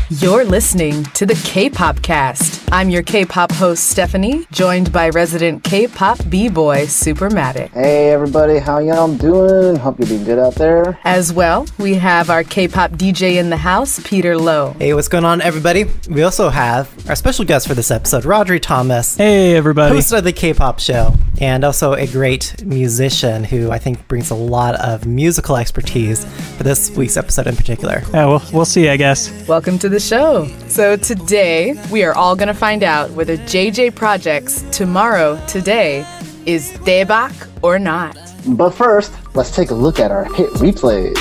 You're listening to the Kpopcast. I'm your K-pop host, Stephanie, joined by resident K-pop b-boy, Supermatic. Hey everybody, how y'all doing? Hope you're doing good out there. As well, we have our K-pop DJ in the house, Peter Lowe. Hey, what's going on, everybody? We also have our special guest for this episode, Rhodri Thomas. Hey everybody. Host of the K-pop show, and also a great musician who I think brings a lot of musical expertise for this week's episode in particular. Yeah, we'll see, I guess. Welcome to the show. So today, we are all going to find out whether JJ Project's Tomorrow Today is daebak or not. But first, let's take a look at our hit replays.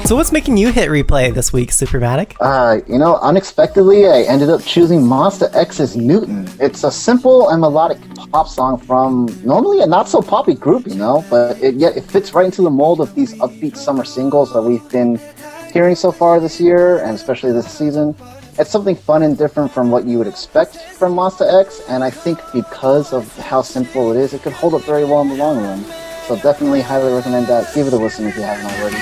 So what's making you hit replay this week, Supermatic? Unexpectedly, I ended up choosing Monsta X's Newton. It's a simple and melodic pop song from normally a not-so-poppy group, but yet it fits right into the mold of these upbeat summer singles that we've been hearing so far this year, and especially this season. It's something fun and different from what you would expect from Monsta X, and I think because of how simple it is, it could hold up very well in the long run. So definitely highly recommend that. Give it a listen if you haven't already.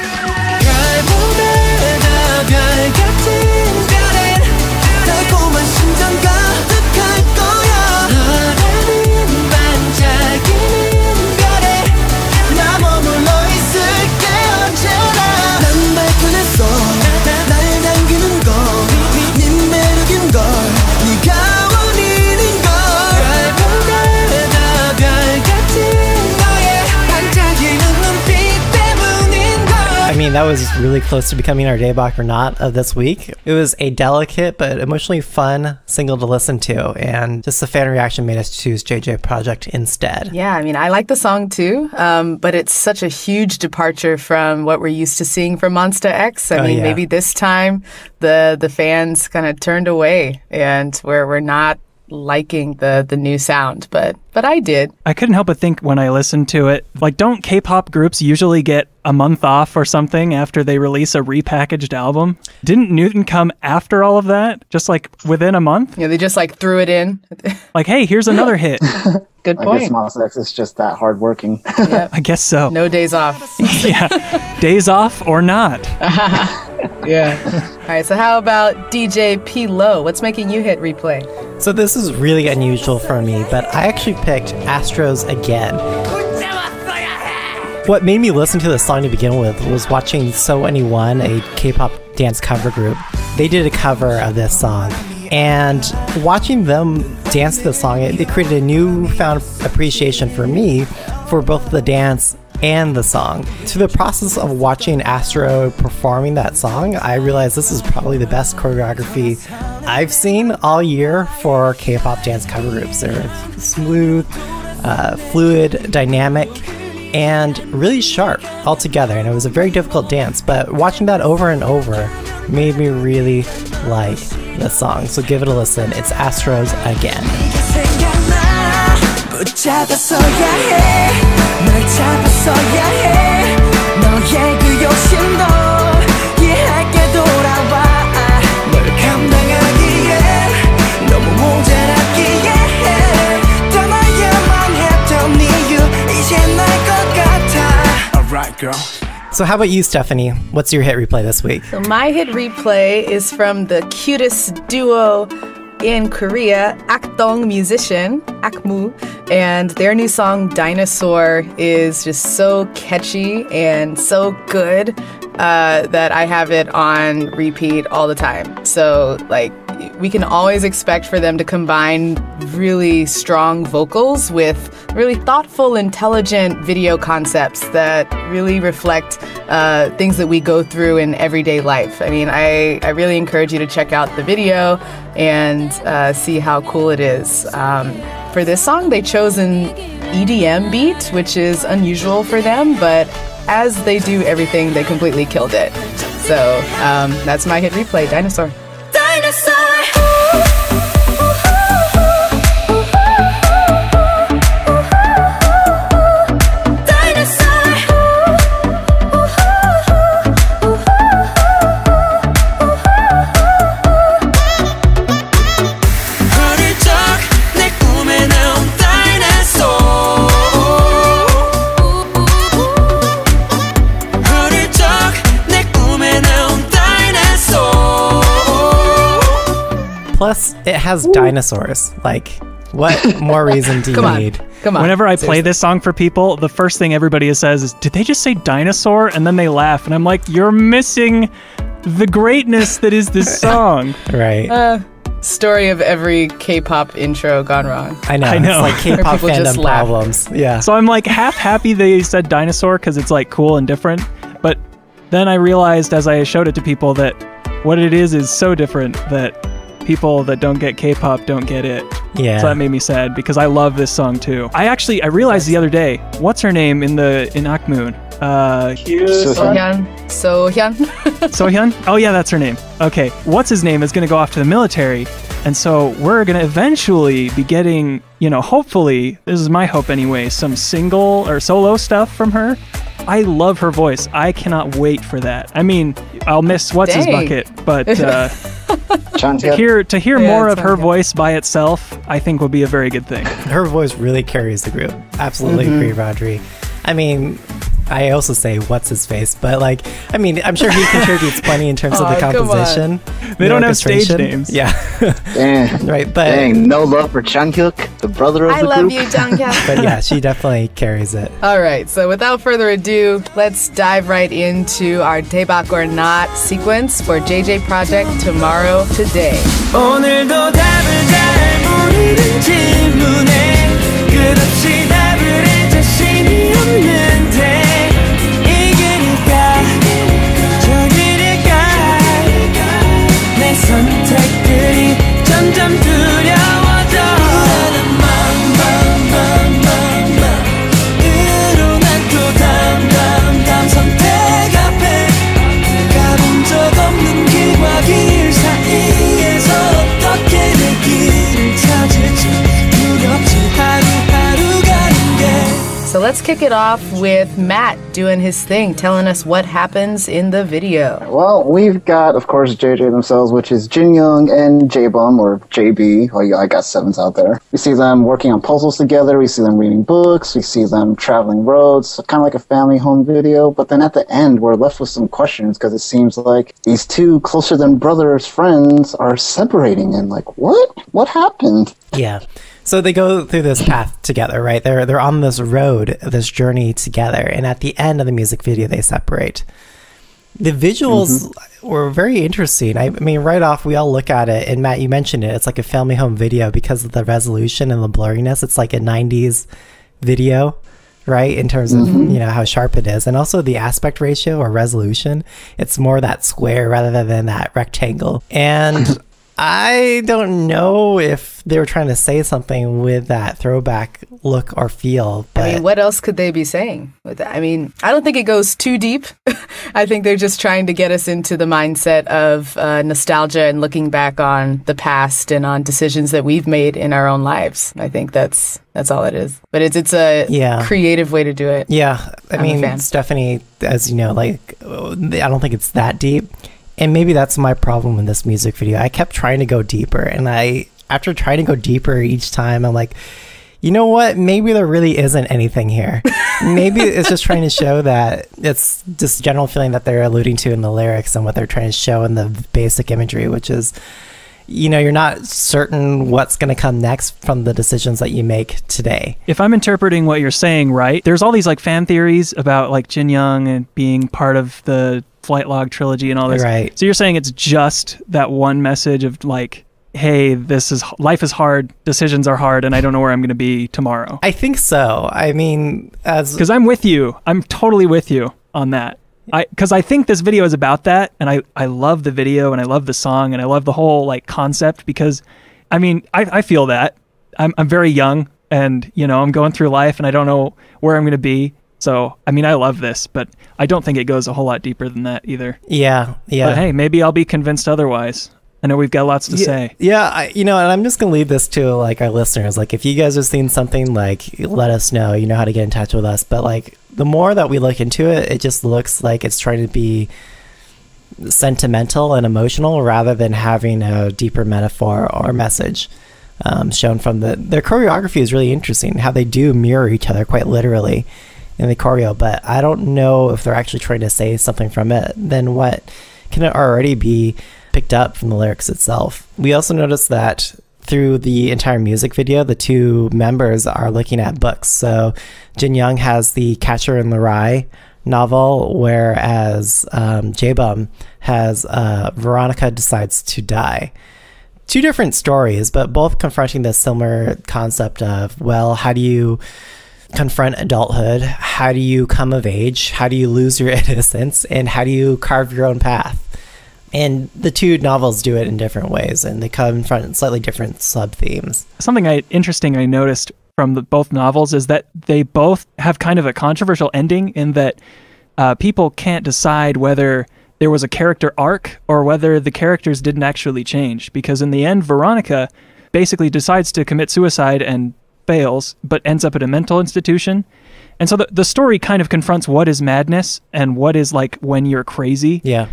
I mean, that was really close to becoming our daebak or not of this week. It was a delicate but emotionally fun single to listen to, and just the fan reaction made us choose JJ Project instead. Yeah, I mean, I like the song too, but it's such a huge departure from what we're used to seeing from Monsta X. I mean, maybe this time the fans kind of turned away and we're not liking the new sound, but I did. I couldn't help but think when I listened to it, like, don't K-pop groups usually get a month off or something after they release a repackaged album? Didn't Newton come after all of that? Just like within a month? Yeah, they just like threw it in. Like, hey, here's another hit. Good point. I guess Monsta X is just that hardworking. Yep. I guess so. No days off. Yeah, days off or not. Yeah. All right, so how about DJ P. Lowe? What's making you hit replay? So this is really unusual for me, but I actually picked ASTRO's Again. What made me listen to this song to begin with was watching So Anyone, a K-pop dance cover group. They did a cover of this song, and watching them dance to the song, it created a newfound appreciation for me for both the dance and the song. Through the process of watching ASTRO performing that song, I realized this is probably the best choreography I've seen all year for K-pop dance cover groups. They're smooth, fluid, dynamic, and really sharp altogether. And it was a very difficult dance, but watching that over and over made me really like the song. So give it a listen. It's ASTRO's Again. 붙잡았어야 해, 널 잡았어야 해, 너의 그 욕심도 이해할게 돌아와, 널 감당하기에 너무 모자랐기에 떠나야만 했던 이유 이제 날 것 같아. Alright, girl. So how about you, Stephanie? What's your hit replay this week? So my hit replay is from the cutest duo in Korea, Akdong musician, AKMU, and their new song DINOSAUR is just so catchy and so good that I have it on repeat all the time. So, like, we can always expect for them to combine really strong vocals with really thoughtful, intelligent video concepts that really reflect things that we go through in everyday life. I mean, I really encourage you to check out the video and see how cool it is. For this song, they chose an EDM beat, which is unusual for them, but as they do everything, they completely killed it. So that's my hit replay, DINOSAUR. DINOSAUR. is it has dinosaurs. Like, what more reason do you need? Come on. Whenever I play this song for people, the first thing everybody says is, did they just say dinosaur? And then they laugh. And I'm like, you're missing the greatness that is this song. Right. Story of every K-pop intro gone wrong. I know. It's like K-pop people just fandom laugh. problems. Yeah. So I'm like half happy they said dinosaur because it's like cool and different. But then I realized as I showed it to people that what it is so different that people that don't get K-pop don't get it. Yeah. So that made me sad because I love this song too. I realized the other day, what's her name in AKMU? Sohyun. Sohyun? Oh yeah, that's her name. Okay. What's his name is going to go off to the military. And so we're going to eventually be getting, hopefully, this is my hope anyway, some single or solo stuff from her. I love her voice. I cannot wait for that. I mean, I'll miss what's his bucket, but to hear more of her voice by itself, I think would be a very good thing. Her voice really carries the group. Absolutely agree, Rhodri. I mean, I also say what's his face, but I'm sure he contributes plenty in terms of the composition. They don't have stage names. Yeah. Dang. Right, but Dang, no love for Jungkook, the brother of the group. I love you, Jungkook. But yeah, she definitely carries it. All right, so without further ado, let's dive right into our 대박 or not sequence for JJ Project Tomorrow Today. 오늘도 답을 잘 모르는 질문에 끝없이 답을 해 자신이 없는데 이길까 저길일까 내 선택들이 점점 두려워져 늘어난 또 다음 선택 앞에 가본 적 없는 길과 길 사이에서 어떻게 내 길을 찾을지 두렵지 하루하루 가는 게. So let's kick it off with Matt doing his thing, telling us what happens in the video. Well, we've got, of course, JJ themselves, which is Jin Young and J-Bum, or JB. Oh, I got sevens out there. We see them working on puzzles together. We see them reading books. We see them traveling roads. So kind of like a family home video. But then at the end, we're left with some questions because it seems like these two closer than brothers friends are separating. And like, what? What happened? Yeah. So they go through this path together, right? They're on this road, this journey together, and at the end of the music video, they separate. The visuals were very interesting. I mean, right off, we all look at it, and Matt, you mentioned it. It's like a family home video because of the resolution and the blurriness. It's like a 90s video, right? In terms of, how sharp it is. And also the aspect ratio or resolution. It's more that square rather than that rectangle. And I don't know if they were trying to say something with that throwback look or feel. But I mean, what else could they be saying with that? I mean, I don't think it goes too deep. I think they're just trying to get us into the mindset of nostalgia and looking back on the past and on decisions that we've made in our own lives. I think that's all it is. But it's a creative way to do it. Yeah. I mean, Stephanie, as you know, I don't think it's that deep. And maybe that's my problem in this music video. I kept trying to go deeper, and after trying to go deeper each time, I'm like, you know what? Maybe there really isn't anything here. Maybe it's just trying to show that it's just general feeling that they're alluding to in the lyrics and what they're trying to show in the basic imagery, which is, you're not certain what's going to come next from the decisions that you make today. If I'm interpreting what you're saying right, there's all these fan theories about Jin Young and being part of the Flight Log trilogy and all this. Right. So you're saying it's just that one message of hey, life is hard, decisions are hard, and I don't know where I'm going to be tomorrow. I think so. I mean, because I'm with you. I'm totally with you on that. Because I think this video is about that, and I love the video, and I love the song, and I love the whole concept, because I mean, I feel that. I'm very young, and I'm going through life, and I don't know where I'm going to be. So, I mean, I love this, but I don't think it goes a whole lot deeper than that either. Yeah. But hey, maybe I'll be convinced otherwise. I know we've got lots to say. Yeah, and I'm just going to leave this to our listeners. If you guys have seen something, let us know. You know how to get in touch with us. But the more that we look into it, it just looks like it's trying to be sentimental and emotional rather than having a deeper metaphor or message shown from their choreography is really interesting. How they do mirror each other quite literally in the choreo, but I don't know if they're actually trying to say something from it. Then what can it already be picked up from the lyrics itself. We also noticed that through the entire music video, the two members are looking at books. So Jin Young has the Catcher in the Rye novel, whereas J-Bum has Veronica Decides to Die. Two different stories, but both confronting this similar concept of, well, how do you confront adulthood? How do you come of age? How do you lose your innocence? And how do you carve your own path? And the two novels do it in different ways, and they confront slightly different sub-themes. Something interesting I noticed from both novels is that they both have kind of a controversial ending in that people can't decide whether there was a character arc or whether the characters didn't actually change. Because in the end, Veronica basically decides to commit suicide and fails, but ends up at a mental institution. And so the story kind of confronts what is madness and what is like when you're crazy. Yeah.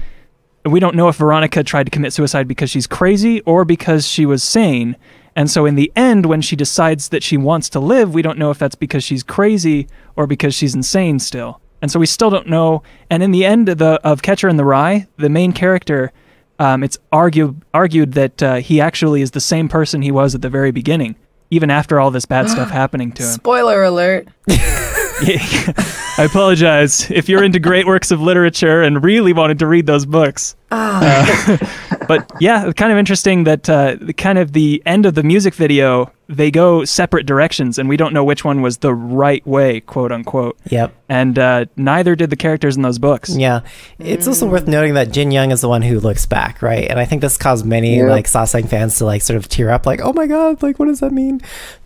We don't know if Veronica tried to commit suicide because she's crazy or because she was sane. And so in the end, when she decides that she wants to live, we don't know if that's because she's crazy or because she's insane still. And so we still don't know. And in the end of Catcher in the Rye, the main character, it's argued that he actually is the same person he was at the very beginning, even after all this bad stuff happening to him. Spoiler alert. I apologize if you're into great works of literature and really wanted to read those books. But yeah, it's kind of interesting that the end of the music video, they go separate directions and we don't know which one was the right way, quote unquote. Yep. And neither did the characters in those books. Yeah. It's also worth noting that Jin Young is the one who looks back, right? And I think this caused many like Sasang fans to like sort of tear up like, oh my God, like what does that mean?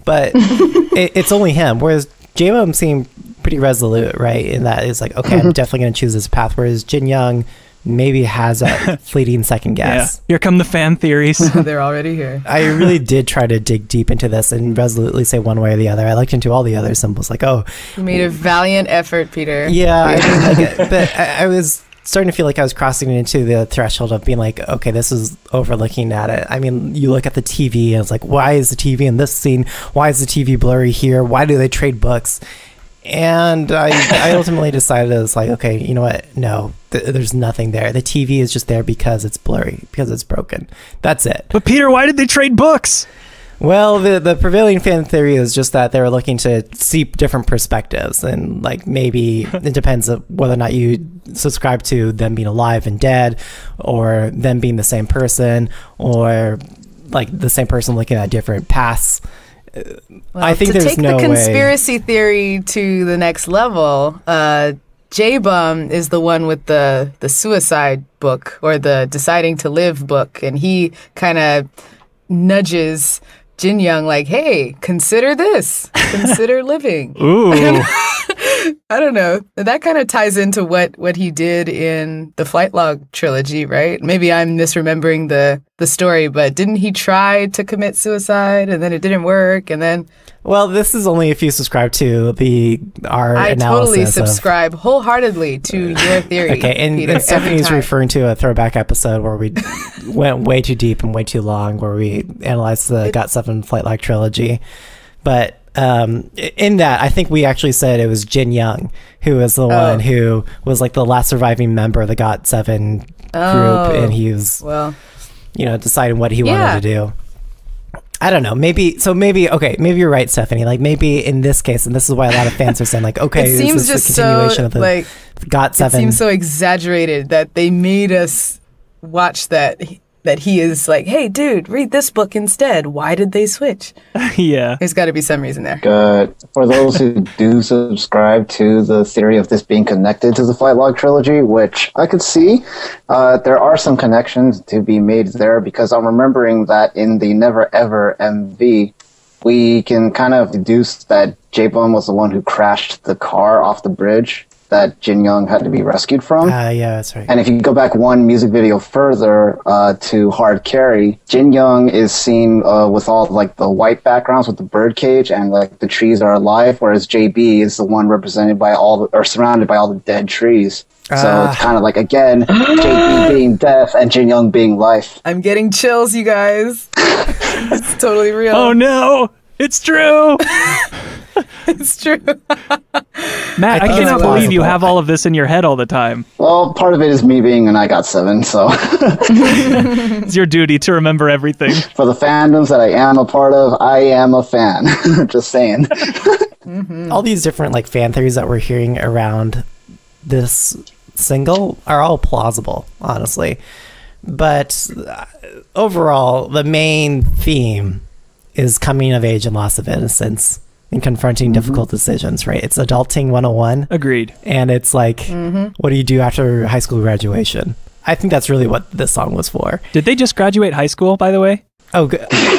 But it's only him. Whereas J-Bum seemed pretty resolute, right? In that it's like, okay, I'm definitely going to choose this path. Whereas Jin Young maybe has a fleeting second guess. Yeah. Here come the fan theories. They're already here. I really did try to dig deep into this and resolutely say one way or the other. I looked into all the other symbols, like, oh. You made a valiant effort, Peter. Yeah, I mean, like, but I was starting to feel like I was crossing into the threshold of being like, okay, this is overlooking at it. I mean, you look at the TV and it's like, why is the TV in this scene? Why is the TV blurry here? Why do they trade books? And I ultimately decided it was like, okay, you know what? No, there's nothing there. The TV is just there because it's blurry, because it's broken. That's it. But Peter, why did they trade books? Well, the prevailing fan theory is just that they were looking to see different perspectives, and like maybe it depends on whether or not you subscribe to them being alive and dead, or them being the same person, or like the same person looking at different paths. Well, I think to there's take no the conspiracy theory to the next level, J-Bum is the one with the suicide book or the deciding to live book, and he kind of nudges Jin Young like, hey, consider this. Consider living. Ooh. I don't know. That kind of ties into what he did in the Flight Log trilogy, right? Maybe I'm misremembering the story, but didn't he try to commit suicide and then it didn't work and then... Well, this is only if you subscribe to our analysis. I totally subscribe wholheartedly to your theory. Okay, and Stephanie's referring to a throwback episode where we went way too deep and way too long, where we analyzed the GOT7 Flight Log trilogy. But in that, I think we actually said it was Jin Young who was the one who was like the last surviving member of the GOT7 group, and he was, deciding what he wanted to do. I don't know. Maybe you're right, Stephanie. Like maybe in this case, and this is why a lot of fans are saying like, okay, it seems this just a continuation of the like GOT7. It seems so exaggerated that they made us watch that he is like, hey, dude, read this book instead. Why did they switch? Yeah. There's got to be some reason there. Good. For those who do subscribe to the theory of this being connected to the Flight Log trilogy, which I could see, there are some connections to be made there, because I'm remembering that in the Never Ever MV, we can kind of deduce that J-Bum was the one who crashed the car off the bridge that Jin Young had to be rescued from. Yeah, that's right. And if you go back one music video further to Hard Carry, Jin Young is seen with all like the white backgrounds with the bird cage and like the trees are alive, whereas JB is the one represented by surrounded by all the dead trees. So it's kind of like, again, JB being death and Jin Young being life. I'm getting chills, you guys. It's totally real. Oh no, it's true. It's true. Matt, I think cannot it's believe you plausible. have all of this in your head all the time. Well, part of it is me being an I Got 7, so It's your duty to remember everything. for the fandoms that I am a part of, I am a fan. Just saying. All these different like fan theories that we're hearing around this single are all plausible, honestly. But overall, the main theme is coming of age and loss of innocence and confronting difficult decisions, right? It's adulting 101. Agreed. And it's like, what do you do after high school graduation? I think that's really what this song was for. Did they just graduate high school, by the way? Oh,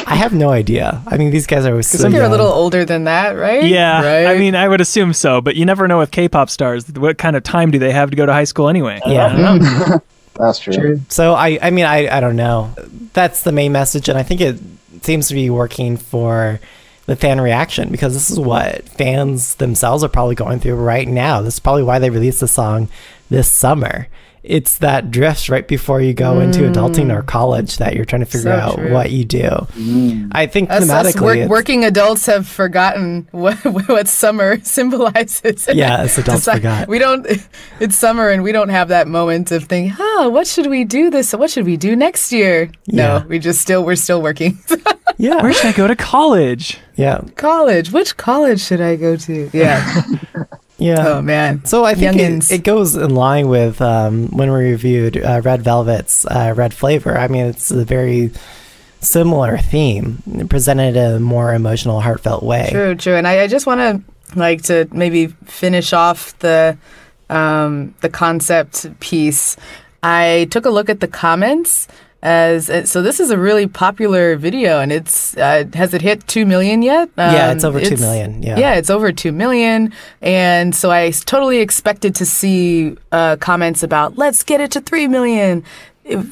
I have no idea. I mean, these guys are so They're a young. little older than that, right? Yeah, Right? I mean, I would assume so, but you never know with K-pop stars. What kind of time do they have to go to high school anyway? Yeah. I don't know. That's true. So I mean, I don't know. That's the main message, and I think it seems to be working for the fan reaction, because this is what fans themselves are probably going through right now. This is probably why they released the song this summer. It's that drift right before you go into adulting or college that you're trying to figure So out true. what you do. I think Us thematically, it's- working adults have forgotten what summer symbolizes. yeah, us adults forgot. We don't. It's summer, and we don't have that moment of thinking, what should we do this? What should we do next year? Yeah. No, we're still working. Yeah, Where should I go to college? yeah, College. Which college should I go to? Yeah. yeah. Oh man. So I think Youngins. it goes in line with when we reviewed Red Velvet's Red Flavor. I mean, it's a very similar theme presented in a more emotional, heartfelt way. True. And I just want to maybe finish off the concept piece. I took a look at the comments. So this is a really popular video, and it's has it hit 2 million yet? Yeah, it's over 2 million. Yeah, it's over 2 million, and so I totally expected to see comments about let's get it to 3 million.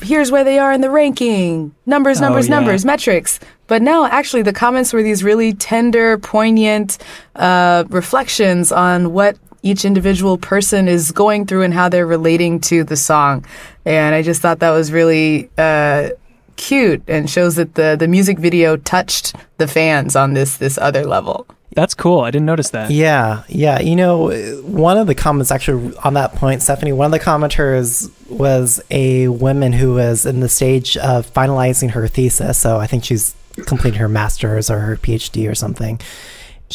Here's where they are in the ranking. Numbers, metrics. But no, actually, the comments were these really tender, poignant reflections on what each individual person is going through and how they're relating to the song. And I just thought that was really cute and shows that the music video touched the fans on this other level. That's cool. I didn't notice that. Yeah. You know, one of the comments actually on that point, Stephanie, one of the commenters was a woman who was in the stage of finalizing her thesis. So I think she's completing her master's or her PhD or something.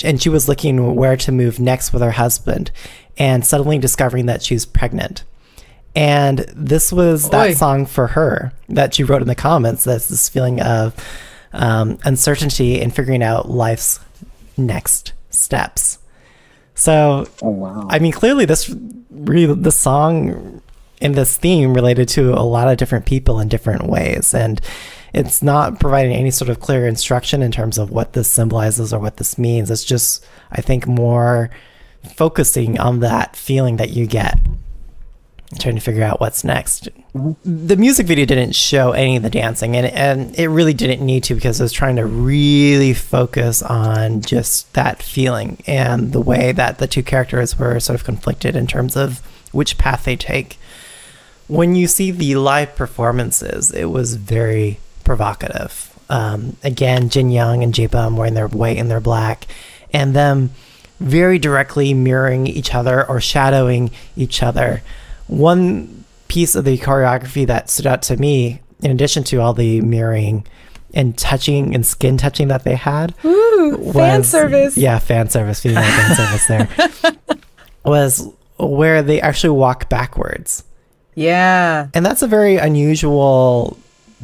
And she was looking where to move next with her husband, and suddenly discovering that she's pregnant. And this was that song for her that she wrote in the comments. That's this feeling of uncertainty and figuring out life's next steps. So, I mean, clearly this song and this theme related to a lot of different people in different ways. And it's not providing any sort of clear instruction in terms of what this symbolizes or what this means. It's just, I think, more focusing on that feeling that you get, trying to figure out what's next. The music video didn't show any of the dancing, and it really didn't need to, because it was trying to really focus on just that feeling and the way that the two characters were sort of conflicted in terms of which path they take. When you see the live performances, it was very provocative. Again, Jin Young and J-Bum wearing their white and their black, and them very directly mirroring each other or shadowing each other. One piece of the choreography that stood out to me, in addition to all the mirroring and touching and skin touching that they had, Fan service. Yeah, fan service, female fan service there, was where they actually walk backwards. Yeah. And that's a very unusual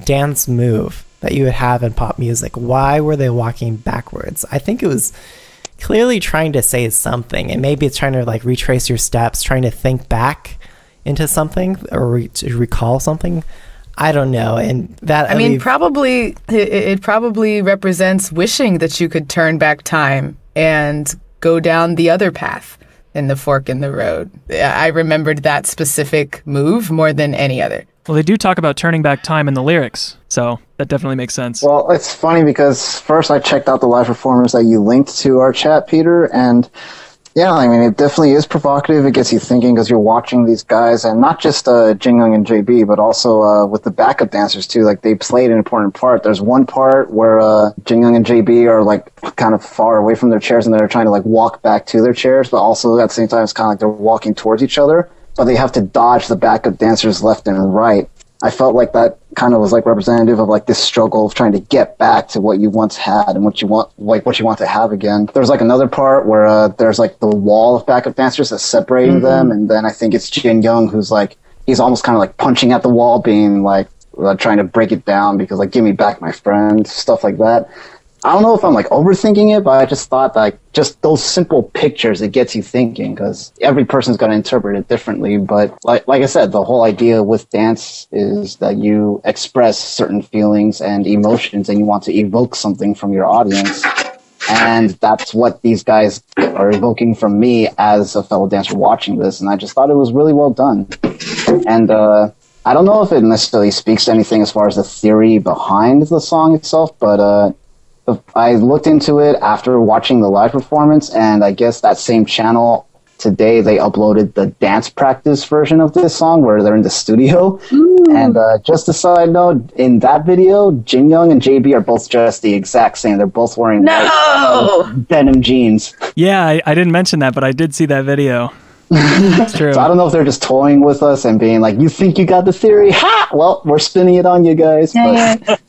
dance move that you would have in pop music. Why were they walking backwards? I think it was clearly trying to say something, and maybe it's trying to like retrace your steps, trying to think back into something or to recall something. I don't know. And that, I mean, probably it probably represents wishing that you could turn back time and go down the other path in the fork in the road. I remembered that specific move more than any other. Well, they do talk about turning back time in the lyrics, so that definitely makes sense. Well, it's funny because first I checked out the live performance that you linked to our chat, Peter, and Yeah, I mean, it definitely is provocative. It gets you thinking because you're watching these guys, and not just Jin-young and JB, but also with the backup dancers too. Like, they played an important part. There's one part where Jin-young and JB are like kind of far away from their chairs, and they're trying to like walk back to their chairs, but also at the same time it's kind of like they're walking towards each other, but they have to dodge the backup dancers left and right. I felt like that kind of was like representative of like this struggle of trying to get back to what you once had and what you want to have again. There's like another part where there's like the wall of backup dancers that's separating them, and then I think it's Jin Young who's like, he's almost kind of like punching at the wall, being like trying to break it down because like, give me back my friend, stuff like that. I don't know if I'm like overthinking it, but I just thought like just those simple pictures, it gets you thinking because every person's going to interpret it differently. But like I said, the whole idea with dance is that you express certain feelings and emotions and you want to evoke something from your audience. And that's what these guys are evoking from me as a fellow dancer watching this. And I just thought it was really well done. And I don't know if it necessarily speaks to anything as far as the theory behind the song itself, but I looked into it after watching the live performance, and I guess that same channel today, they uploaded the dance practice version of this song where they're in the studio. Ooh. And just a side note, in that video, Jin Young and JB are both dressed the exact same. They're both wearing denim jeans. Yeah, I didn't mention that, but I did see that video. It's true. So I don't know if they're just toying with us and being like, you think you got the theory? Ha! Well, we're spinning it on you guys. But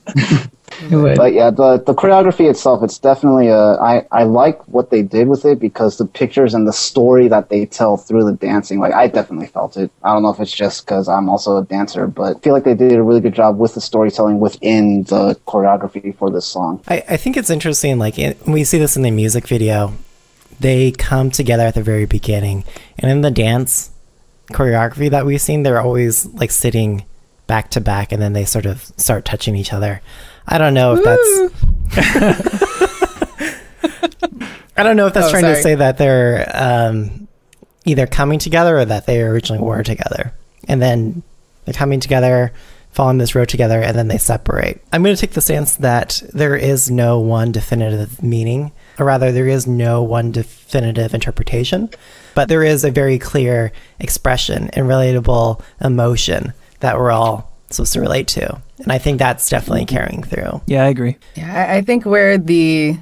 but yeah, the choreography itself, it's definitely I like what they did with it because the pictures and the story that they tell through the dancing, like I definitely felt it. I don't know if it's just because I'm also a dancer, but I feel like they did a really good job with the storytelling within the choreography for this song. I think it's interesting, like when we see this in the music video, they come together at the very beginning, and in the dance choreography that we've seen, they're always like sitting back to back, and then they sort of start touching each other. I don't know if I don't know if that's trying to say that they're either coming together or that they originally were together, and then they're coming together, following this road together, and then they separate. I'm going to take the stance that there is no one definitive meaning, or rather there is no one definitive interpretation, but there is a very clear expression and relatable emotion that we're all supposed to relate to. And I think that's definitely carrying through. Yeah, I agree. Yeah, I think where the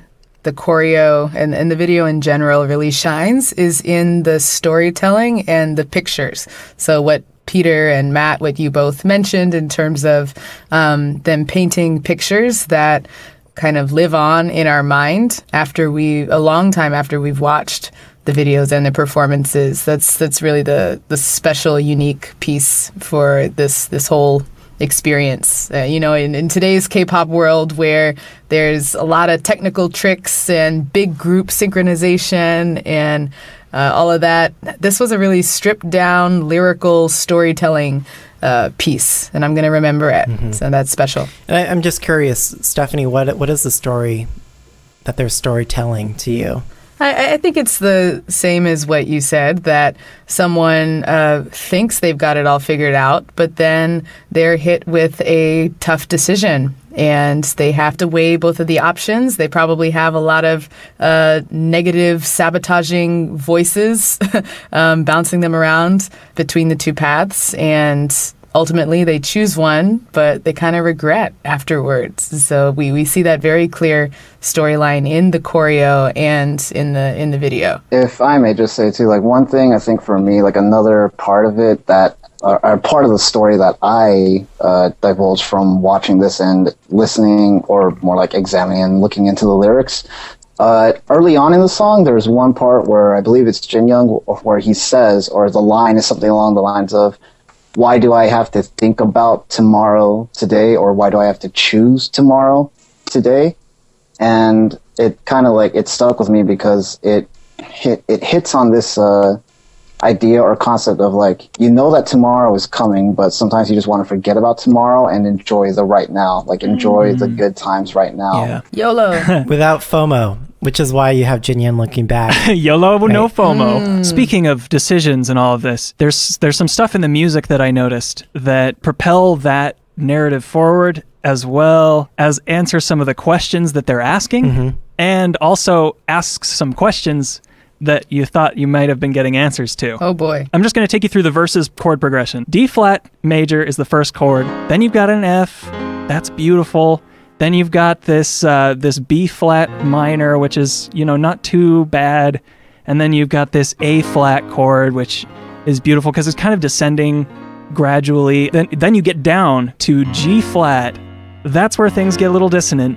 choreo and the video in general really shines is in the storytelling and the pictures. So what Peter and Matt, what you both mentioned in terms of them painting pictures that kind of live on in our mind a long time after we've watched the videos and the performances. That's really the special, unique piece for this whole experience. In today's K-pop world where there's a lot of technical tricks and big group synchronization and all of that, this was a really stripped down lyrical storytelling piece, and I'm going to remember it. Mm-hmm. So that's special. And I'm just curious, Stephanie, what is the story that they're storytelling to you? I think it's the same as what you said, that someone thinks they've got it all figured out, but then they're hit with a tough decision and they have to weigh both of the options. They probably have a lot of negative sabotaging voices bouncing them around between the two paths, and ultimately they choose one, but they kind of regret afterwards. So we see that very clear storyline in the choreo and in the video. If I may just say too, like one thing I think for me, like another part of it that are part of the story that I divulged from watching this and listening, or more like examining and looking into the lyrics. Early on in the song, there's one part where I believe it's Jin Young, where he says, or the line is something along the lines of, why do I have to think about tomorrow today, or why do I have to choose tomorrow today? And it kind of like, it stuck with me because it hits on this idea or concept of like, you know that tomorrow is coming, but sometimes you just want to forget about tomorrow and enjoy the right now, like enjoy the good times right now. Yeah. YOLO. Without FOMO. Which is why you have Jin Young looking back. YOLO, right? No FOMO. Speaking of decisions and all of this, there's some stuff in the music that I noticed that propel that narrative forward, as well as answer some of the questions that they're asking, and also asks some questions that you thought you might have been getting answers to. Oh boy. I'm just going to take you through the verses chord progression. D flat major is the first chord. Then you've got an F. That's beautiful. Then you've got this this B flat minor, which is, you know, not too bad. And then you've got this A flat chord, which is beautiful because it's kind of descending gradually. Then you get down to G flat. That's where things get a little dissonant.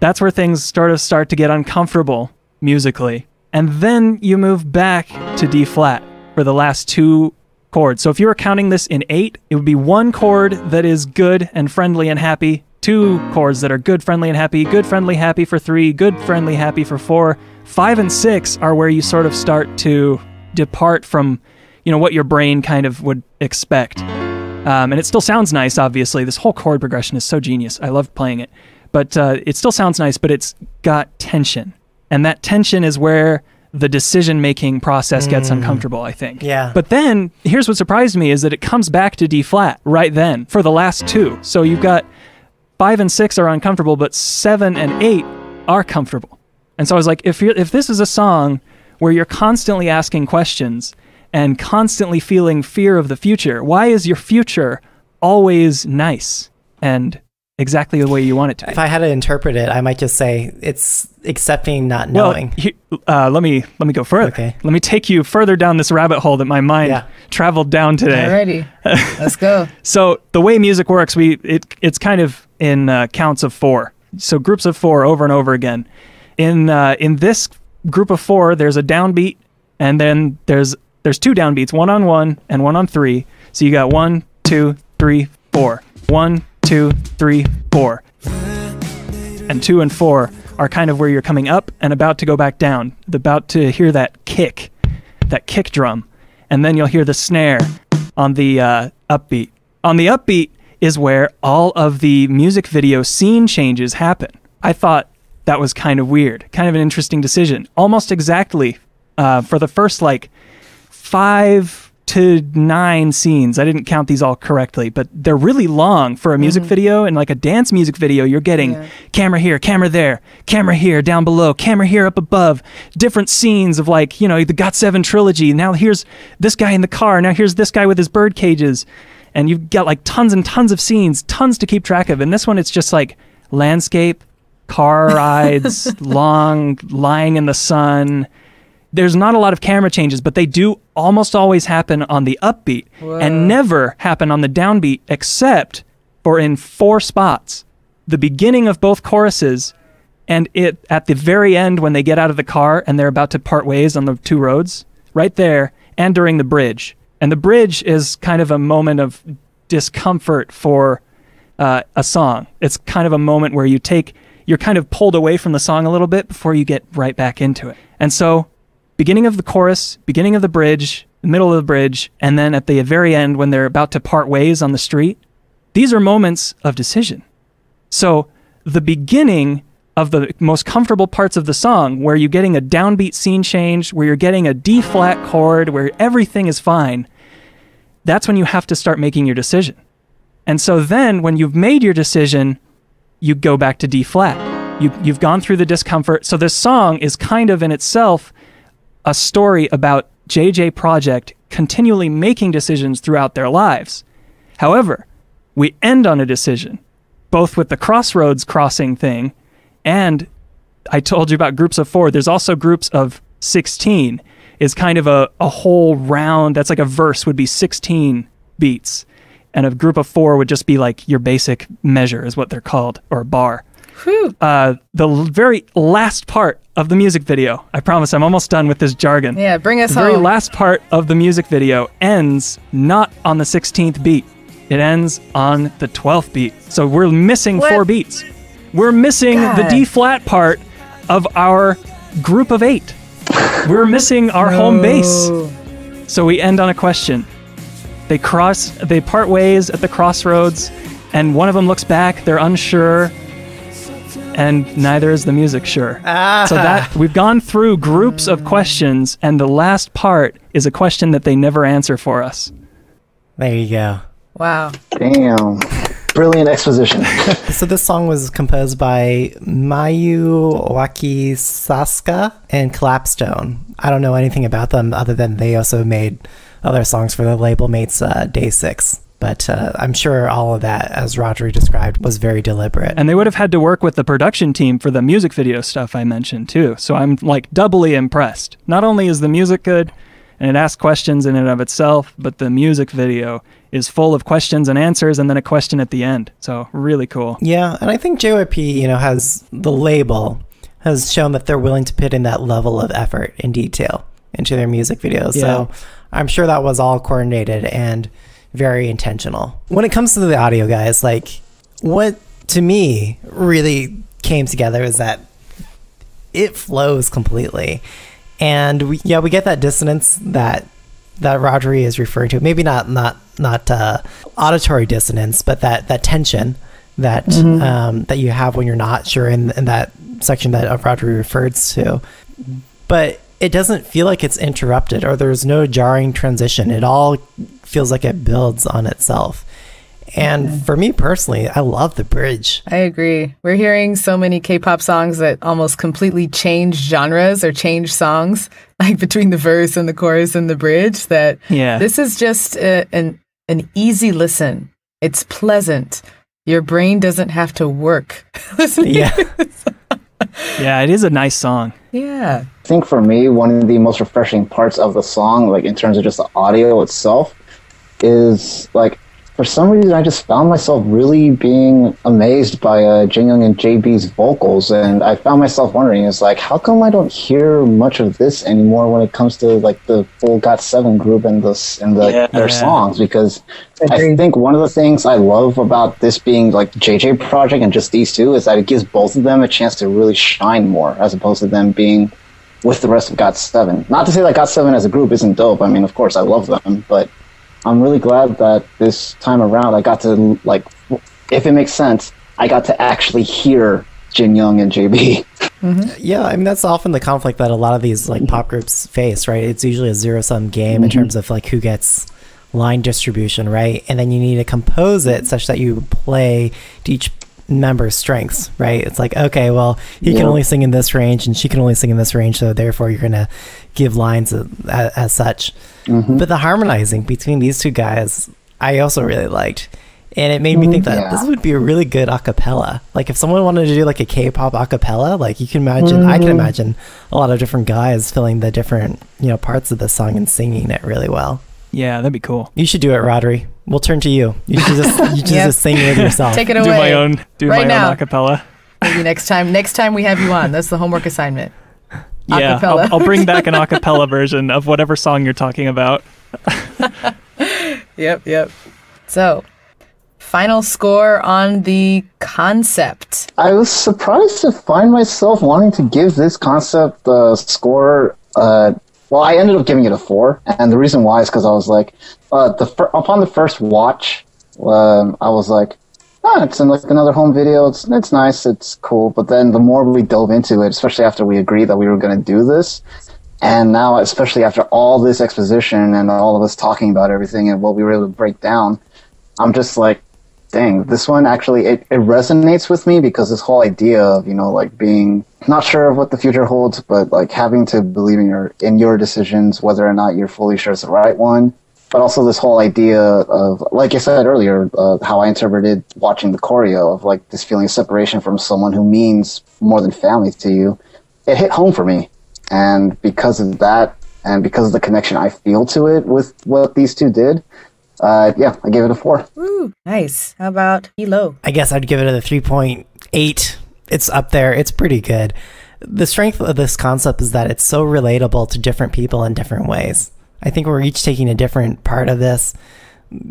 That's where things sort of start to get uncomfortable musically. And then you move back to D flat for the last two chords. So if you were counting this in 8, it would be one chord that is good and friendly and happy, two chords that are good, friendly, and happy, good, friendly, happy for 3, good, friendly, happy for 4. 5 and 6 are where you sort of start to depart from, you know, what your brain kind of would expect. And it still sounds nice, obviously. This whole chord progression is so genius. I love playing it. But it still sounds nice, but it's got tension. And that tension is where the decision-making process gets uncomfortable, I think. Yeah. But then, here's what surprised me, is that it comes back to D flat right then for the last two. So you've got 5 and 6 are uncomfortable, but 7 and 8 are comfortable. And so I was like, if this is a song where you're constantly asking questions and constantly feeling fear of the future, why is your future always nice and exactly the way you want it to be? If I had to interpret it, I might just say it's accepting not knowing. Well, let me go further. Okay. Let me take you further down this rabbit hole that my mind traveled down today. Alrighty, let's go. So the way music works, it's kind of in counts of 4. So groups of 4 over and over again. In this group of 4, there's a downbeat, and then there's 2 downbeats, 1 on 1 and 1 on 3. So you got 1, 2, 3, 4. 1, 2, 3, 4. And 2 and 4 are kind of where you're coming up and about to go back down, about to hear that kick drum, and then you'll hear the snare on the upbeat. On the upbeat is where all of the music video scene changes happen. I thought that was kind of weird, kind of an interesting decision. Almost exactly for the first like 5 to 9 scenes. I didn't count these all correctly, but they're really long for a music video. And like a dance music video, you're getting camera here, camera there, camera here, down below, camera here, up above, different scenes of like, you know, the Got7 trilogy. Now here's this guy in the car. Now here's this guy with his bird cages. And you've got like tons and tons of scenes, tons to keep track of. And this one, it's just like landscape, car rides, long, lying in the sun. There's not a lot of camera changes, but they do almost always happen on the upbeat and never happen on the downbeat, except for in 4 spots. The beginning of both choruses and it at the very end when they get out of the car and they're about to part ways on the 2 roads, right there, and during the bridge. And the bridge is kind of a moment of discomfort for a song. It's kind of a moment where you're kind of pulled away from the song a little bit before you get right back into it. And so beginning of the chorus, beginning of the bridge, the middle of the bridge, and then at the very end when they're about to part ways on the street, these are moments of decision. So the beginning of the most comfortable parts of the song, where you're getting a downbeat scene change, where you're getting a D flat chord, where everything is fine, that's when you have to start making your decision. And so then when you've made your decision, you go back to D flat. You've gone through the discomfort. So this song is kind of in itself a story about JJ Project continually making decisions throughout their lives. However, we end on a decision, both with the crossroads crossing thing, and I told you about groups of 4. There's also groups of 16. Is kind of a whole round, that's like a verse would be 16 beats. And a group of 4 would just be like your basic measure is what they're called, or a bar. The very last part of the music video, I promise I'm almost done with this jargon. Yeah, bring us home. The very last part of the music video ends not on the 16th beat. It ends on the 12th beat. So we're missing 4 beats. We're missing the D flat part of our group of 8. We're missing our home base. So we end on a question. They part ways at the crossroads, and one of them looks back, they're unsure, and neither is the music sure. So that we've gone through groups of questions, and the last part is a question that they never answer for us. There you go. Wow. Damn. brilliant exposition. So this song was composed by Mayu Wakisaska and Clapstone. I don't know anything about them other than they also made other songs for the label mates Day 6. But I'm sure all of that, as Rhodri described, was very deliberate. And they would have had to work with the production team for the music video stuff I mentioned too. So I'm like doubly impressed. Not only is the music good, and it asks questions in and of itself, but the music video is full of questions and answers and then a question at the end. So really cool. Yeah, and I think JYP, has the label has shown that they're willing to put in that level of effort and detail into their music videos. Yeah. So I'm sure that was all coordinated and very intentional. When it comes to the audio, guys, like what to me really came together is that it flows completely. And we get that dissonance that Rhodri is referring to. Maybe not auditory dissonance, but that tension that that you have when you're not sure in that section that Rhodri refers to. But it doesn't feel like it's interrupted or there's no jarring transition. It all feels like it builds on itself. And for me personally, I love the bridge. I agree. We're hearing so many K-pop songs that almost completely change genres or change songs, like between the verse and the chorus and the bridge, that this is just an easy listen. It's pleasant. Your brain doesn't have to work listening to this song. Yeah, it is a nice song. Yeah. I think for me, one of the most refreshing parts of the song, like in terms of just the audio itself, is like, for some reason, I just found myself really being amazed by Jinyoung and JB's vocals, and I found myself wondering, is like, how come I don't hear much of this anymore when it comes to like the full GOT7 group and their songs? Because I think one of the things I love about this being like JJ project and just these two is that it gives both of them a chance to really shine more, as opposed to them being with the rest of GOT7. Not to say that GOT7 as a group isn't dope. I mean, of course, I love them, but I'm really glad that this time around I got to, like, if it makes sense, I got to actually hear Jinyoung and JB. Yeah, I mean, that's often the conflict that a lot of these like pop groups face, right? It's usually a zero-sum game in terms of like who gets line distribution, right? And then you need to compose it such that you play to each member's strengths, right? It's like, okay, well, he can only sing in this range and she can only sing in this range, so therefore you're going to give lines as such. But the harmonizing between these two guys, I also really liked. And it made me think that this would be a really good acapella. Like if someone wanted to do like a K-pop acapella, like you can imagine, I can imagine a lot of different guys filling the different, parts of the song and singing it really well. Yeah, that'd be cool. You should do it, Rhodri. We'll turn to you. You should just sing with yourself. Take it away. Do my own acapella. Maybe next time we have you on. That's the homework assignment. Yeah, I'll bring back an acapella version of whatever song you're talking about. Yep. So, final score on the concept. I was surprised to find myself wanting to give this concept a score. Well, I ended up giving it a 4, and the reason why is because I was like, upon the first watch, I was like, it's in like another home video. It's nice. It's cool. But then the more we dove into it, especially after we agreed that we were going to do this, and now especially after all this exposition and all of us talking about everything and what we were able to break down, I'm just like, dang, this one actually, it resonates with me, because this whole idea of, like being not sure of what the future holds, but like having to believe in your decisions, whether or not you're fully sure it's the right one. But also this whole idea of, like I said earlier, how I interpreted watching the choreo of like this feeling of separation from someone who means more than family to you. It hit home for me. And because of that, and because of the connection I feel to it with what these two did, I gave it a 4. Ooh, nice. How about Elo? I guess I'd give it a 3.8. It's up there. It's pretty good. The strength of this concept is that it's so relatable to different people in different ways. I think we're each taking a different part of this.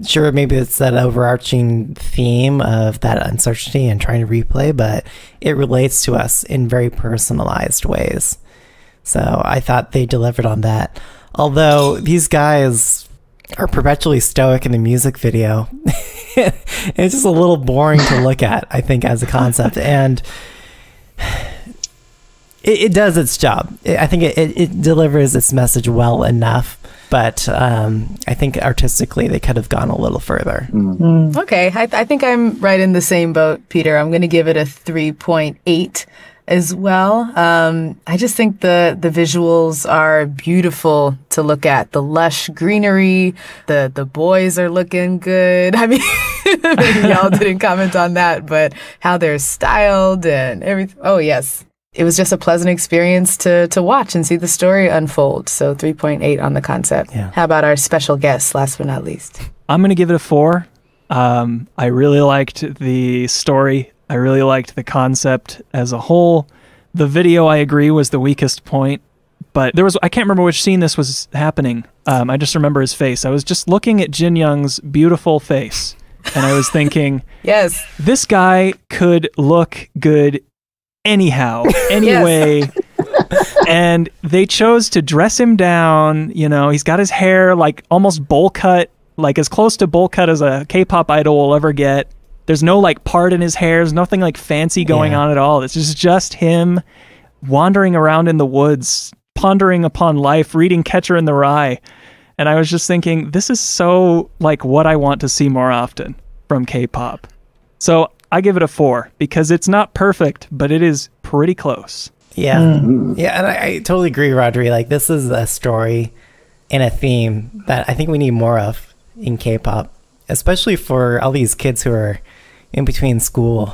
Sure, maybe it's that overarching theme of that uncertainty and trying to replay, but it relates to us in very personalized ways. So I thought they delivered on that. Although these guys are perpetually stoic in the music video. It's just a little boring to look at, I think, as a concept. And it does its job. I think it delivers its message well enough but I think artistically they could have gone a little further. Okay, I think I'm right in the same boat, Peter. I'm going to give it a 3.8 as well. I just think the visuals are beautiful to look at. The lush greenery, the boys are looking good. I mean, maybe y'all didn't comment on that, but how they're styled and everything. Oh, yes. It was just a pleasant experience to watch and see the story unfold. So 3.8 on the concept. Yeah. How about our special guest, last but not least? I'm going to give it a 4. I really liked the story. I really liked the concept as a whole. The video, I agree, was the weakest point. But I can't remember which scene this was happening. I just remember his face. I was just looking at Jin Young's beautiful face. And I was thinking, Yes. this guy could look good anyhow, anyway. And they chose to dress him down. You know, he's got his hair like almost bowl cut, like as close to bowl cut as a K-pop idol will ever get. There's no like part in his hair. There's nothing like fancy going on at all. It's just him wandering around in the woods, pondering upon life, reading Catcher in the Rye. And I was just thinking, this is so like what I want to see more often from K-pop. So I give it a 4 because it's not perfect, but it is pretty close. Yeah. Yeah, and I totally agree, Rhodri. Like, this is a story and a theme that I think we need more of in K-pop, especially for all these kids who are in between school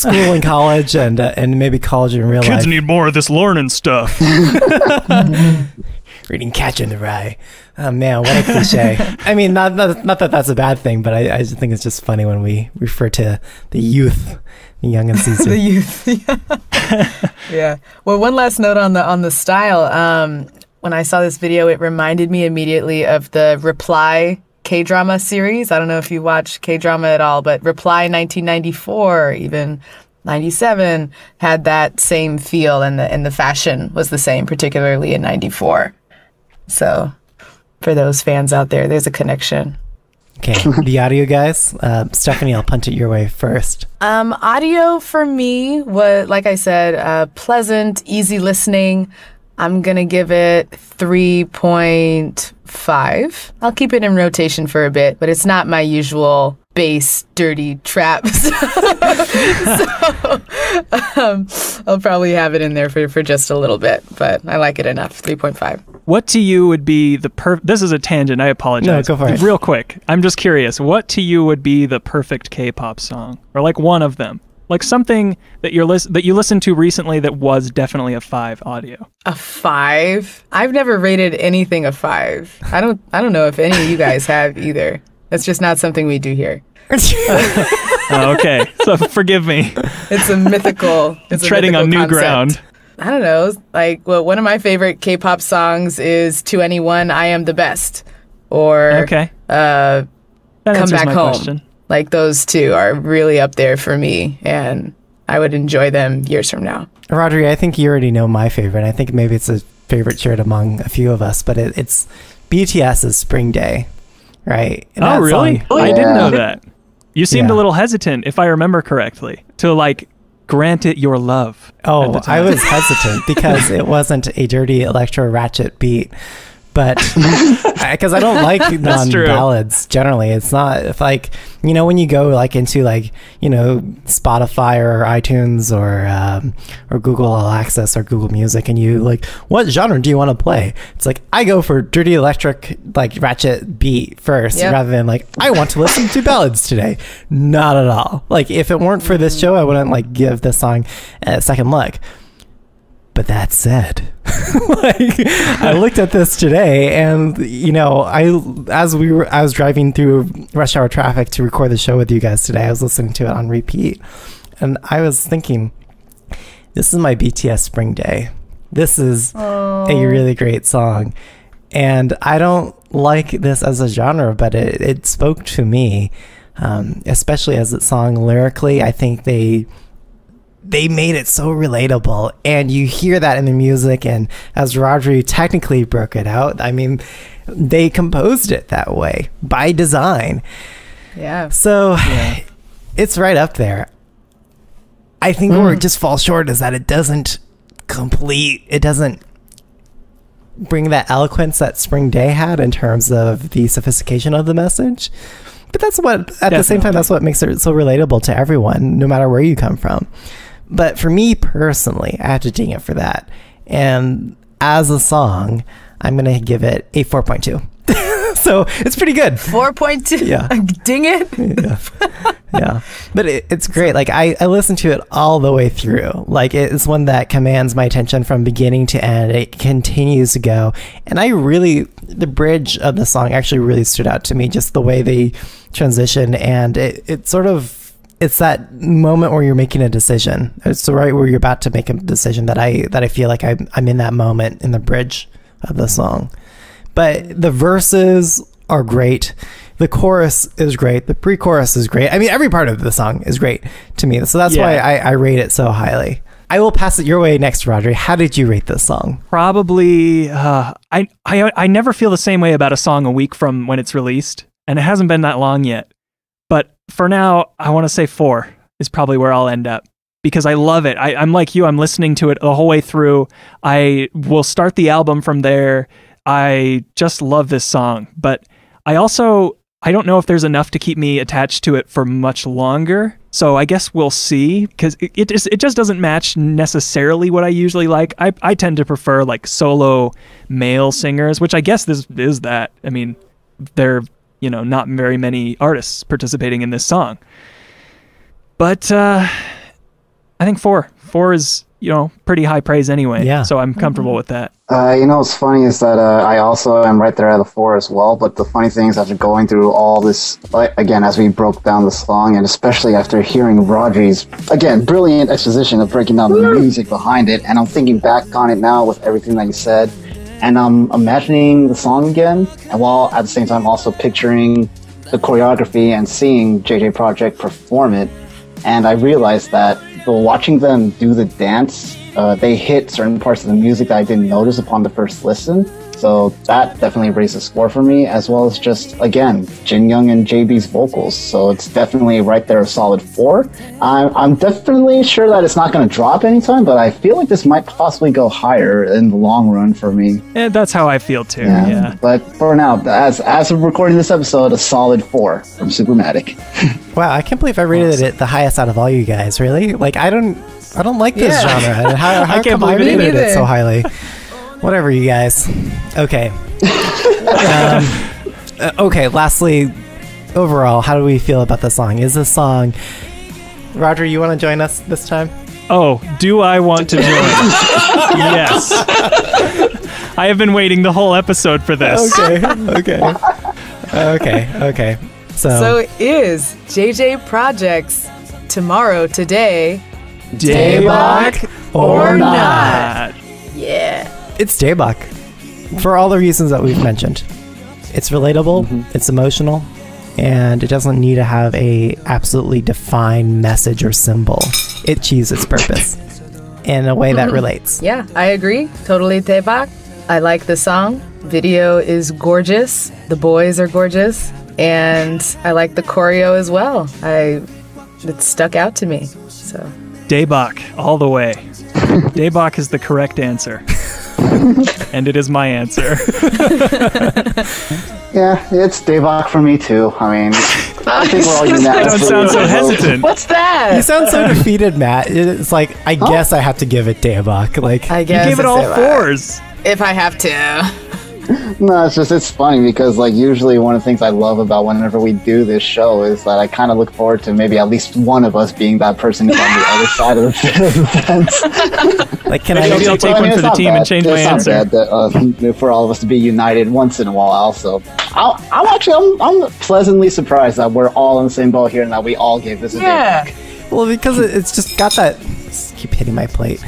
and college, and maybe college in real life. Kids need more of this learning stuff. Reading Catcher in the Rye. Oh man, what a cliche. I mean, not that that's a bad thing, but I just think it's just funny when we refer to the youth, the young and seasoned. The youth. Yeah. Well, one last note on the style. When I saw this video, it reminded me immediately of the Reply K-drama series. I don't know if you watch K-drama at all, but Reply 1994, even 97, had that same feel, and the fashion was the same, particularly in 94. So for those fans out there, there's a connection. Okay, the audio guys. Stephanie, I'll punch it your way first. Audio for me was, like I said, pleasant, easy listening. I'm going to give it 3.5. I'll keep it in rotation for a bit, but it's not my usual bass, dirty trap. I'll probably have it in there for just a little bit, but I like it enough. 3.5. What to you would be the this is a tangent, I apologize. No, go for it. Real quick, I'm just curious, what to you would be the perfect K-pop song? Or like one of them? Like something that you listened to recently that was definitely a 5 audio. A 5? I've never rated anything a 5. I don't know if any of you guys have either. That's just not something we do here. Okay, so forgive me. It's a mythical. It's treading on new ground. I don't know. Like, well, one of my favorite K-pop songs is "To Anyone, I Am the Best," or okay. Come Back Home. Question. Like, those two are really up there for me, and I would enjoy them years from now. Rhodri, I think you already know my favorite. I think maybe it's a favorite shared among a few of us, but it's BTS's Spring Day, right? And oh, really? Song, I didn't know that. You seemed a little hesitant, if I remember correctly, to like grant it your love. Oh, I was hesitant because it wasn't a dirty electro ratchet beat. But because I don't like non-ballads generally. It's not, if like, you know, when you go like into like, you know, Spotify or iTunes or Google All Access or Google Music, and you like, what genre do you want to play? It's like, I go for dirty electric like ratchet beat first, rather than like, I want to listen to ballads today. Not at all. Like, if it weren't for this show, I wouldn't like give this song a second look. But that said, like, I looked at this today, and you know, I was driving through rush hour traffic to record the show with you guys today. I was listening to it on repeat, and I was thinking, this is my BTS Spring Day. This is a really great song, and I don't like this as a genre, but it spoke to me, especially as a song lyrically. I think they made it so relatable, and you hear that in the music, and as Rhodri technically broke it out, I mean, they composed it that way by design. Yeah. So it's right up there. I think where it just falls short is that it doesn't bring that eloquence that Spring Day had in terms of the sophistication of the message. But that's what, at the same time, that's what makes it so relatable to everyone, no matter where you come from. But for me personally, I have to ding it for that. And as a song, I'm going to give it a 4.2. So it's pretty good. 4.2. Yeah. Ding it. Yeah. But it's great. Like I listen to it all the way through. Like it's one that commands my attention from beginning to end. It continues to go. And the bridge of the song actually really stood out to me, just the way they transition. And it's that moment where you're making a decision. It's right where you're about to make a decision that I feel like I'm in that moment in the bridge of the song. But the verses are great. The chorus is great. The pre-chorus is great. I mean, every part of the song is great to me. So that's why I rate it so highly. I will pass it your way next, Rhodri. How did you rate this song? Probably, I never feel the same way about a song a week from when it's released, and it hasn't been that long yet. But for now, I want to say 4 is probably where I'll end up, because I love it. I'm like you. I'm listening to it the whole way through. I will start the album from there. I just love this song, but I don't know if there's enough to keep me attached to it for much longer. So I guess we'll see, because it just doesn't match necessarily what I usually like. I tend to prefer like solo male singers, which I guess this is that. I mean, there are, not very many artists participating in this song. But I think 4 is, pretty high praise anyway. Yeah. So I'm comfortable with that. What's funny is that I also am right there at the 4 as well. But the funny thing is, after going through all this, again, as we broke down the song, and especially after hearing Rhodri's, again, brilliant exposition of breaking down the music behind it, and I'm thinking back on it now with everything that you said, and I'm imagining the song again, and while at the same time also picturing the choreography and seeing JJ Project perform it, and I realized that watching them do the dance, they hit certain parts of the music that I didn't notice upon the first listen. So that definitely raised the score for me, as well as just, again, Jin Young and JB's vocals. So it's definitely right there, a solid 4. I'm definitely sure that it's not going to drop anytime, but I feel like this might possibly go higher in the long run for me. And that's how I feel too. Yeah. But for now, as of recording this episode, a solid 4 from Supermatic. Wow, I can't believe I rated it the highest out of all you guys. Really? Like I don't like this genre. How come I rated it so highly? Whatever, you guys. Okay. Okay, lastly, overall, how do we feel about the song? Is this song... Rhodri, you want to join us this time? Oh, do I want to join? Yes. I have been waiting the whole episode for this. Okay. So is JJ Project's Tomorrow Today Daebak or not? Yeah. It's Daebak. For all the reasons that we've mentioned. It's relatable, it's emotional, and it doesn't need to have a absolutely defined message or symbol. It achieves its purpose in a way that relates. Yeah, I agree. Totally Daebak. I like the song. Video is gorgeous. The boys are gorgeous. And I like the choreo as well. It stuck out to me. So Daebak, all the way. Daebak is the correct answer. And it is my answer. Yeah, it's Daebak for me too. I mean, I think we're all unanimous. I don't sound so hesitant. what's that? You sound so defeated, Matt. It's like, I guess I have to give it Daebak. Like, I guess You gave it all Daebak. 4s. If I have to. No, it's funny because usually one of the things I love about whenever we do this show is that I kind of look forward to maybe at least one of us being that person who's on the other side of the fence. Like, can Maybe I'll take one for the team and change my answer. It's not bad that, for all of us to be united once in a while. So I'm pleasantly surprised that we're all in the same boat here and that we all gave this a Daebak. Well, because it's just got that... Just keep hitting my plate.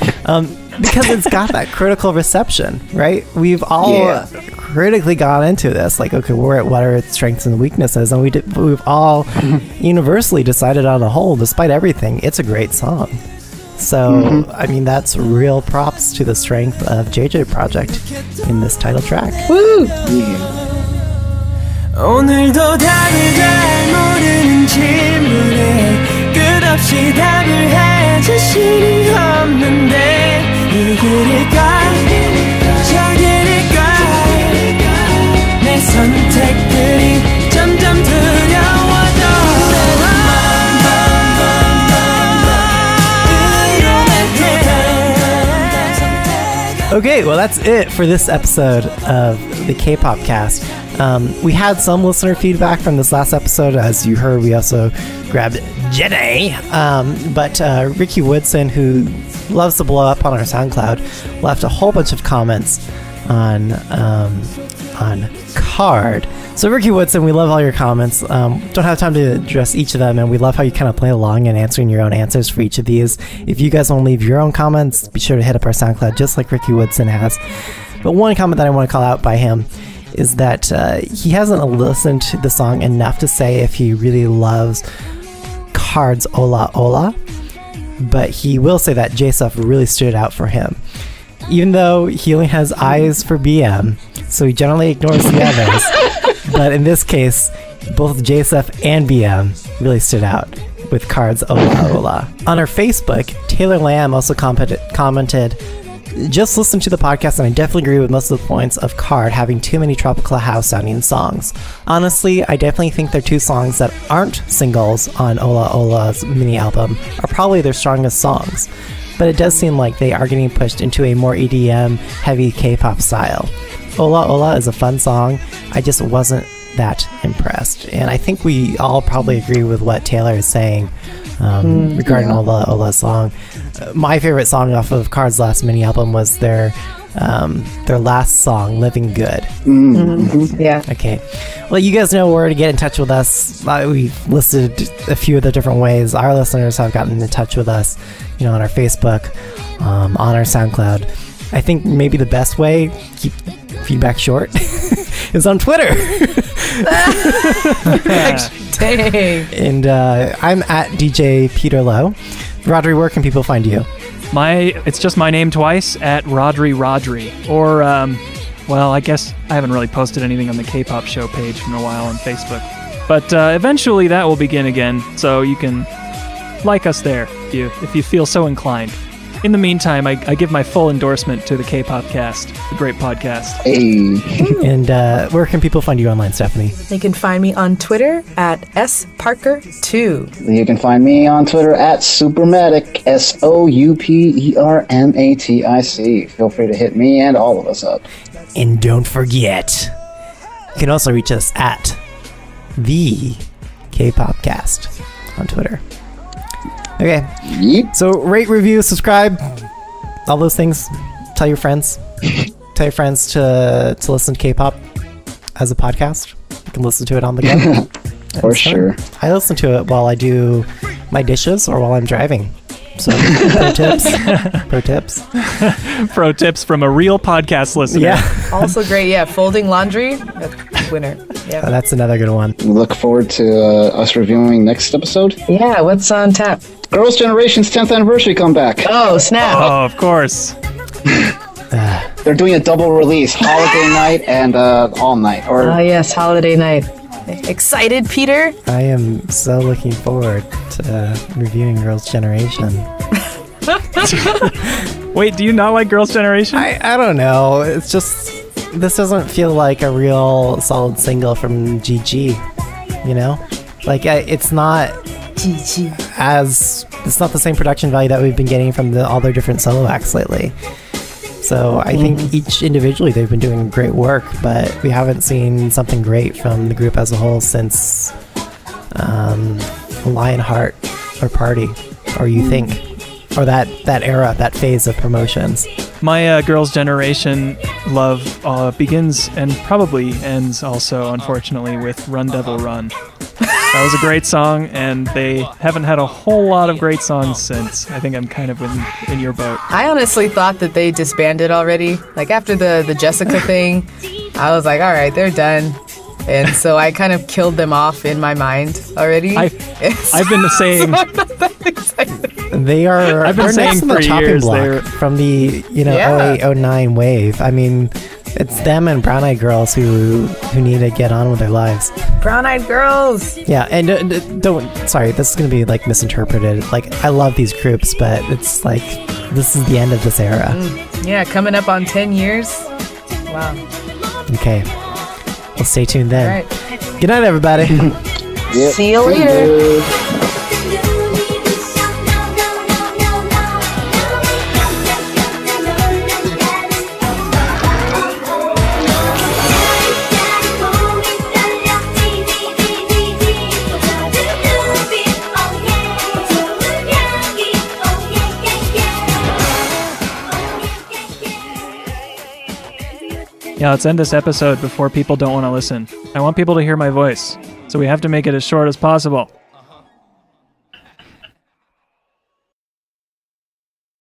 Because it's got that critical reception, right? We've all critically gone into this. Like, okay, what are its strengths and weaknesses? And we've all universally decided on a whole, despite everything, it's a great song. So, I mean, that's real props to the strength of JJ Project in this title track. Woo! 오늘도 답을 잘 모르는 질문에 끝없이 답을 해 자신이 없는데 이 길일까 저 길일까 Okay, well, that's it for this episode of the Kpopcast. We had some listener feedback from this last episode. As you heard, we also grabbed Jenny. But Ricky Woodson, who loves to blow up on our SoundCloud, left a whole bunch of comments on Card. So Ricky Woodson, we love all your comments. Don't have time to address each of them, and we love how you kind of play along and answering your own answers for each of these. If you guys want to leave your own comments, be sure to hit up our SoundCloud just like Ricky Woodson has. But one comment that I want to call out by him is that he hasn't listened to the song enough to say if he really loves Card's Ola Ola, but he will say that J-Stuff really stood out for him. Even though he only has eyes for BM, so he generally ignores the others. But in this case, both J-Stuff and BM really stood out with Card's Ola Ola. On our Facebook, Taylor Lamb also commented, just listen to the podcast and I definitely agree with most of the points of Card having too many tropical house sounding songs. Honestly, I definitely think their two songs that aren't singles on Ola Ola's mini album are probably their strongest songs. But it does seem like they are getting pushed into a more EDM heavy K-pop style. Ola Ola is a fun song. I just wasn't that impressed. And I think we all probably agree with what Taylor is saying regarding Ola Ola's song. My favorite song off of Card's last mini album was their last song, Living Good. Yeah. Okay. Well, you guys know where to get in touch with us. We've listed a few of the different ways our listeners have gotten in touch with us, on our Facebook, on our SoundCloud. I think maybe the best way, keep feedback short, is on Twitter. Dang. And I'm at DJ Peter Lowe. Rhodri, where can people find you? It's just my name twice, at Rhodri. Or, well, I guess I haven't really posted anything on the K-pop show page in a while on Facebook. But eventually that will begin again, so you can like us there if you feel so inclined. In the meantime, I give my full endorsement to the Kpopcast, the great podcast. Hey. And where can people find you online, Stephanie? They can find me on Twitter at sparker2. You can find me on Twitter at Supermatic, SOUPERMATIC. Feel free to hit me and all of us up. And don't forget, you can also reach us at the Kpopcast on Twitter. Okay. Yeep. So rate, review, subscribe, all those things. Tell your friends. Tell your friends to listen to K-pop as a podcast. You can listen to it on the go. For sure. I listen to it while I do my dishes or while I'm driving. So pro tips. Pro tips from a real podcast listener. Yeah. Also great, yeah. Folding laundry, winner. Yeah. That's another good one. We look forward to us reviewing next episode. Yeah, what's on tap? Girls' Generation's 10th anniversary comeback. Oh, snap. Oh, of course. They're doing a double release, holiday night and all night. Oh, yes, holiday night. Excited, Peter? I am so looking forward to reviewing Girls' Generation. Wait, do you not like Girls' Generation? I don't know. It's just, this doesn't feel like a real solid single from GG, Like, it's not it's not the same production value that we've been getting from all their different solo acts lately. So I think each individually they've been doing great work, but we haven't seen something great from the group as a whole since Lionheart or Party, or You Think, or that era, that phase of promotions. My Girls' Generation love begins and probably ends also, unfortunately, with Run Devil Run. That was a great song, and they haven't had a whole lot of great songs since. I think I'm kind of in your boat. I honestly thought that they disbanded already. Like, after the Jessica thing, I was like, all right, they're done. And so I kind of killed them off in my mind already. I've been saying... So I'm not that excited. They are. I've been saying next on the for chopping years block from the 08-09 wave. I mean, it's them and Brown Eyed Girls who need to get on with their lives. Brown Eyed Girls. Yeah, and don't. Sorry, this is gonna be like misinterpreted. Like, I love these groups, but it's like this is the end of this era. Yeah, coming up on 10 years. Wow. Okay. Well, stay tuned then. All right. Good night, everybody. Yep. See you later. Yeah, let's end this episode before people don't want to listen. I want people to hear my voice, so we have to make it as short as possible.